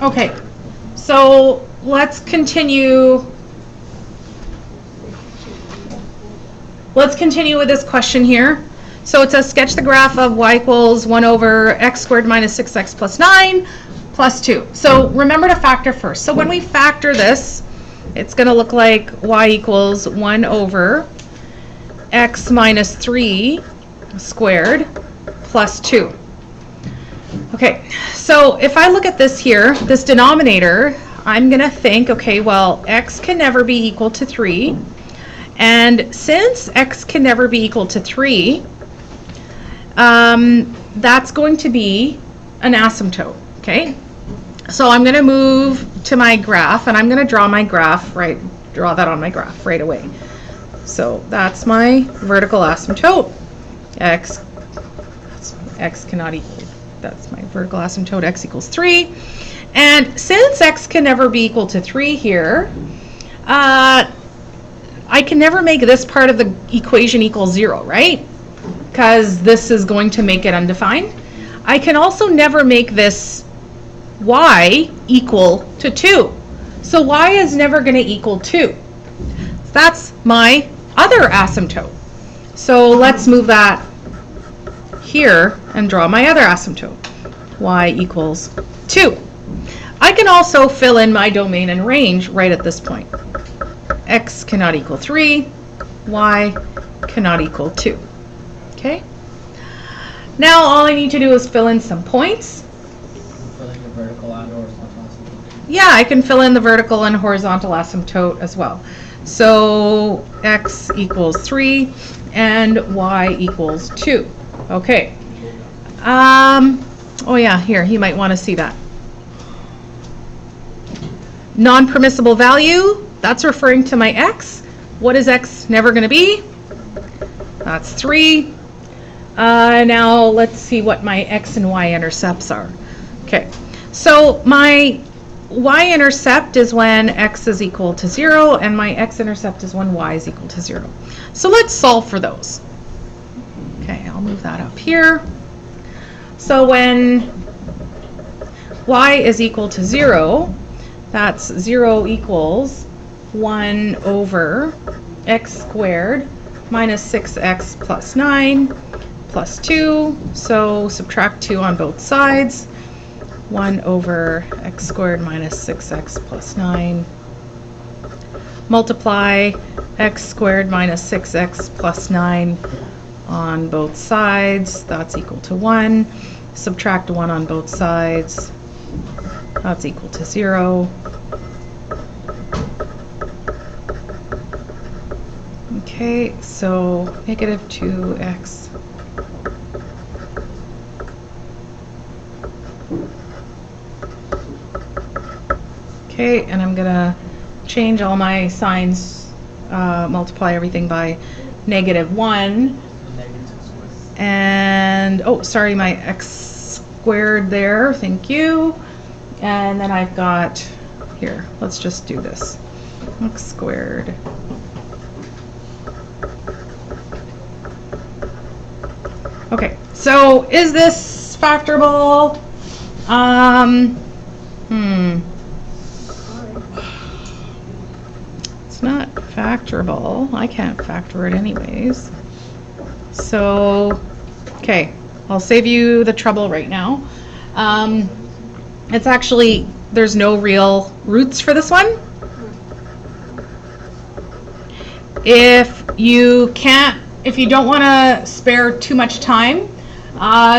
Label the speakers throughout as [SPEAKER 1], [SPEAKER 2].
[SPEAKER 1] Okay, so let's continue. Let's continue with this question here. So it says sketch the graph of y equals 1 over x squared minus 6x plus 9 plus 2. So remember to factor first. So when we factor this, it's going to look like y equals 1 over x minus 3 squared plus 2. Okay, so if I look at this here, this denominator, I'm going to think, okay, well, x can never be equal to 3. And since x can never be equal to 3, that's going to be an asymptote, okay? So I'm going to move to my graph, and I'm going to draw my graph, draw that on my graph right away. So that's my vertical asymptote. X cannot equal, that's my vertical asymptote, x equals 3. And since x can never be equal to 3 here, I can never make this part of the equation equal 0, right? Because this is going to make it undefined. I can also never make this y equal to 2. So y is never going to equal 2. That's my other asymptote. So let's move that here and draw my other asymptote. Y equals 2. I can also fill in my domain and range right at this point. X cannot equal 3, y cannot equal 2. Okay? Now all I need to do is fill in some points.
[SPEAKER 2] Fill in the vertical and horizontal asymptote.
[SPEAKER 1] Yeah, I can fill in the vertical and horizontal asymptote as well. So x equals 3 and y equals 2. Okay. Oh yeah, here, you might want to see that. Non-permissible value, that's referring to my x. What is x never going to be? That's 3. Now let's see what my x and y intercepts are. Okay, so my y-intercept is when x is equal to 0, and my x-intercept is when y is equal to 0. So let's solve for those. Okay, I'll move that up here. So when y is equal to 0, that's 0 equals 1 over x squared minus 6x plus 9 plus 2. So subtract 2 on both sides. 1 over x squared minus 6x plus 9. Multiply x squared minus 6x plus 9 on both sides. That's equal to 1. Subtract 1 on both sides. That's equal to 0. Okay, so negative 2x. Okay, and I'm gonna change all my signs, multiply everything by negative 1. And, oh, sorry, my x squared there, thank you. And then I've got, here, let's just do this. X squared. Okay, so is this factorable? It's not factorable. I can't factor it anyways. So, okay, I'll save you the trouble right now. It's actually, there's no real roots for this one. If you don't want to spare too much time,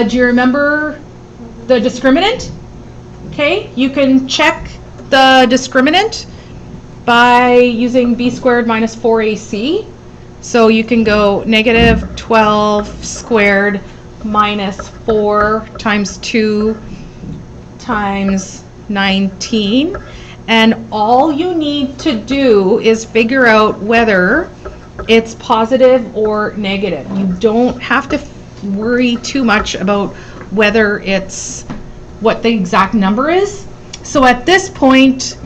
[SPEAKER 1] do you remember the discriminant? Okay, you can check the discriminant by using b squared minus 4ac. So you can go negative 12 squared minus 4 times 2 times 19. And all you need to do is figure out whether it's positive or negative. You don't have to worry too much about whether it's what the exact number is. So at this point,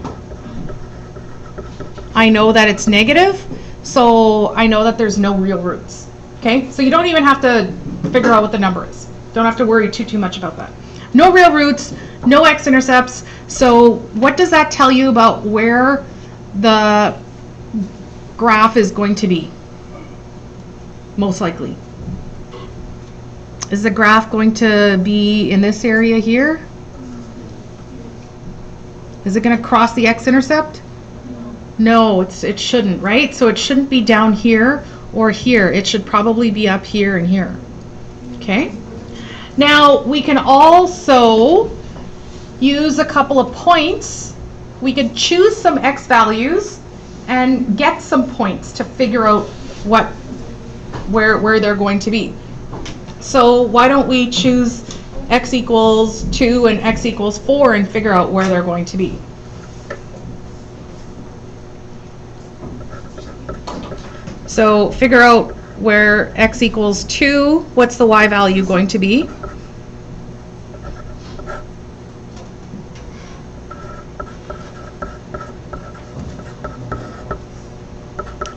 [SPEAKER 1] I know that it's negative, so I know that there's no real roots. Okay, so you don't even have to figure out what the number is. Don't have to worry too much about that. No real roots, No x-intercepts. So what does that tell you about where the graph is going to be? Most likely. Is the graph going to be in this area here? Is it going to cross the x-intercept? No, it shouldn't, right? So it shouldn't be down here or here. It should probably be up here and here. Okay? Now, we can also use a couple of points. We could choose some x values and get some points to figure out where they're going to be. So why don't we choose x equals 2 and x equals 4 and figure out where they're going to be. So figure out where x equals 2, what's the y value going to be?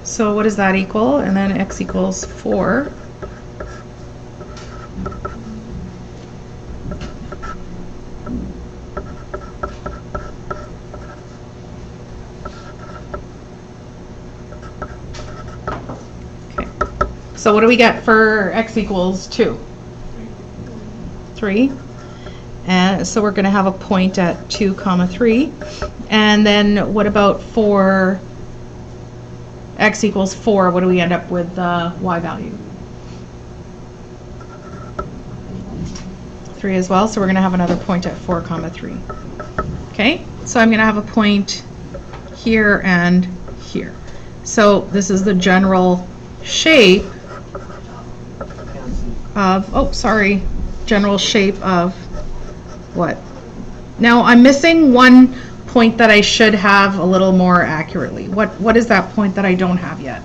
[SPEAKER 1] So what does that equal? And then x equals 4. So what do we get for x equals 2? 3. And so we're going to have a point at 2, 3. And then what about for x equals 4? What do we end up with the y value? 3 as well. So we're going to have another point at 4, 3. Okay. So I'm going to have a point here and here. So this is the general shape of, general shape of what? Now I'm missing one point that I should have a little more accurately. What is that point that I don't have yet?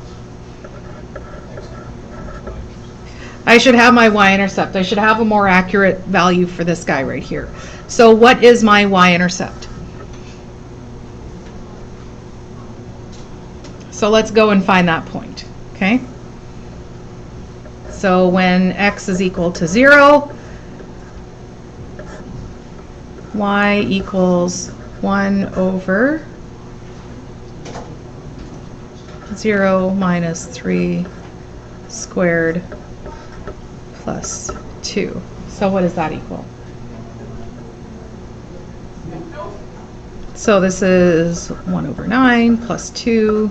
[SPEAKER 1] I should have my y-intercept. I should have a more accurate value for this guy right here. So what is my y-intercept? So let's go and find that point, okay? So when x is equal to 0, y equals 1 over 0 minus 3 squared plus 2. So what does that equal? So this is 1 over 9 plus 2.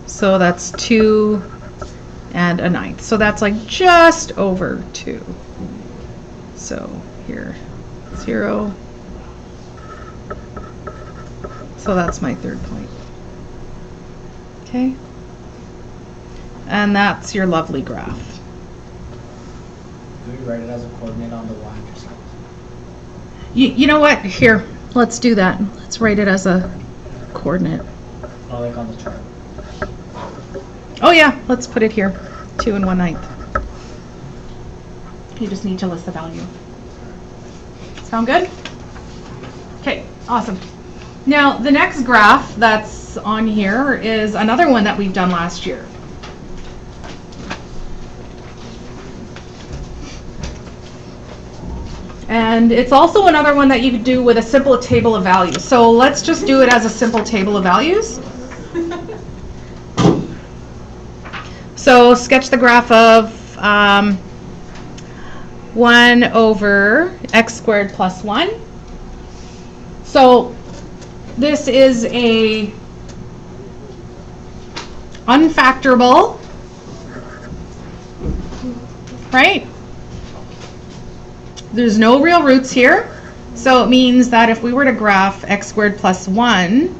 [SPEAKER 1] So that's 2 and a 9th. So that's like just over 2. So here, 0. So that's my third point. Okay. And that's your lovely graph.
[SPEAKER 2] Do we write it as a coordinate on the y-intercept?
[SPEAKER 1] You know what? Here, let's do that. Let's write it as a coordinate.
[SPEAKER 2] Oh, like on the chart.
[SPEAKER 1] Oh yeah, let's put it here. 2 and 1/9. You just need to list the value. Sound good? Okay, awesome. Now the next graph that's on here is another one that we've done last year. And it's also another one that you could do with a simple table of values. So let's just do it as a simple table of values. So sketch the graph of 1 over x squared plus 1. So this is a unfactorable, right? There's no real roots here. So it means that if we were to graph x squared plus 1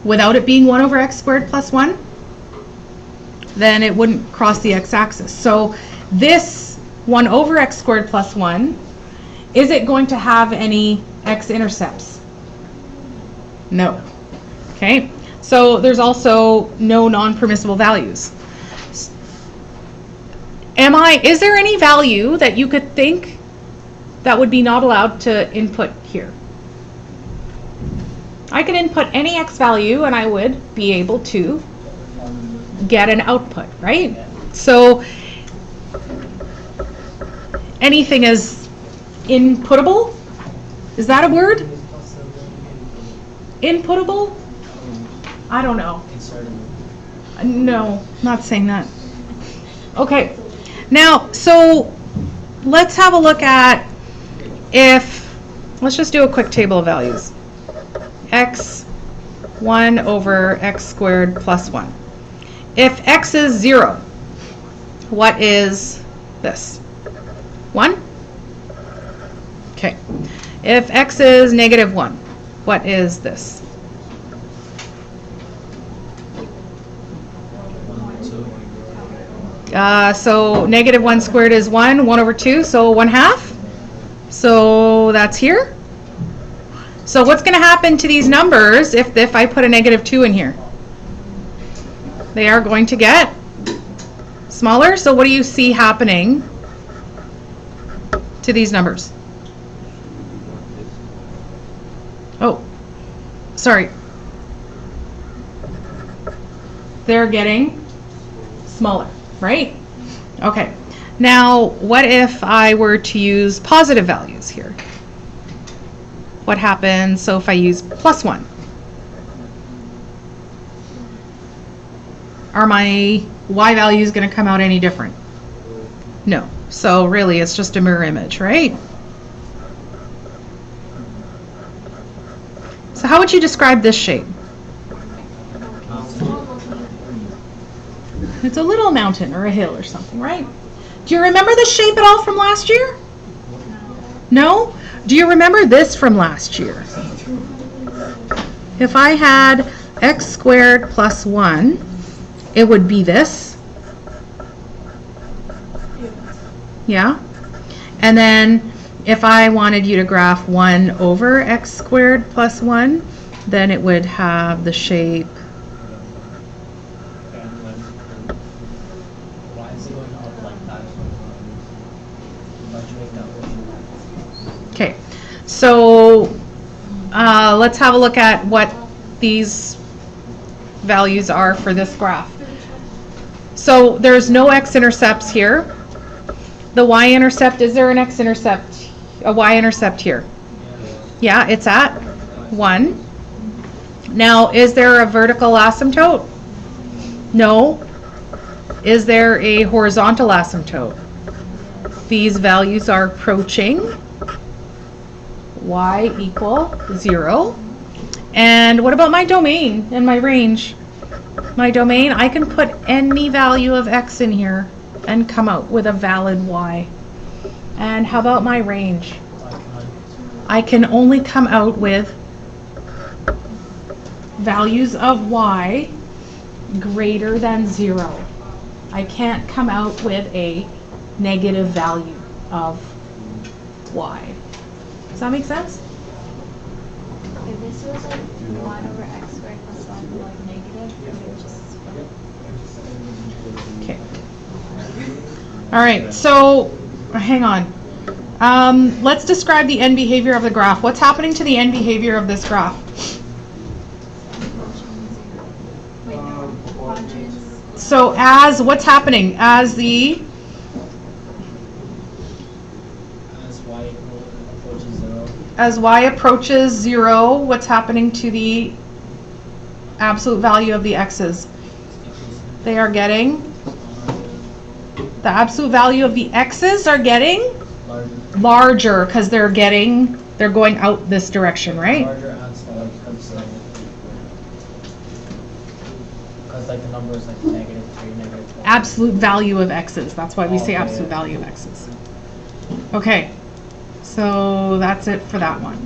[SPEAKER 1] without it being 1 over x squared plus 1, then it wouldn't cross the x-axis. So this 1 over x squared plus 1, is it going to have any x-intercepts? No. Okay, so there's also no non-permissible values. Is there any value that you could think that would be not allowed to input here? I could input any x value and I would be able to get an output, right? So anything is inputable. Is that a word? Inputable? I don't know. No, not saying that. Okay. Now, so let's have a look at let's just do a quick table of values. X 1 over x squared plus 1. If x is 0, what is this? 1? Okay. If x is negative 1, what is this? So negative 1 squared is 1, 1 over 2, so 1/2. So that's here. So what's going to happen to these numbers if I put a negative 2 in here? They are going to get smaller. So what do you see happening to these numbers? Oh, sorry. They're getting smaller, right? Okay. Now, what if I were to use positive values here? What happens? So if I use plus 1, are my y values going to come out any different? No. So really, it's just a mirror image, right? So how would you describe this shape? It's a little mountain or a hill or something, right? Do you remember this shape at all from last year? No? Do you remember this from last year? If I had x squared plus 1, it would be this. Yeah? And then if I wanted you to graph 1 over x squared plus 1, then it would have the shape. Okay, so let's have a look at what these values are for this graph. So there's no x-intercepts here. The y-intercept, is there an x-intercept, a y-intercept here? Yeah, it's at 1. Now, is there a vertical asymptote? No. Is there a horizontal asymptote? These values are approaching y equal 0. And what about my domain and my range? My domain, I can put any value of x in here and come out with a valid y. And how about my range? I can only come out with values of y greater than 0. I can't come out with a negative value of y. Does that make sense?
[SPEAKER 3] If this was like 1 over x squared plus 1, like negative, it would just
[SPEAKER 1] Okay. All right, so hang on. Let's describe the end behavior of the graph. What's happening to the end behavior of this graph? So what's happening? As y approaches 0, what's happening to the absolute value of the x's? They are getting, the absolute value of the x's are getting larger because they're going out this direction, right?
[SPEAKER 2] Larger and smaller because like the number is like -3, -4.
[SPEAKER 1] Absolute value of x's. That's why we say absolute value of x's. Okay, so that's it for that one.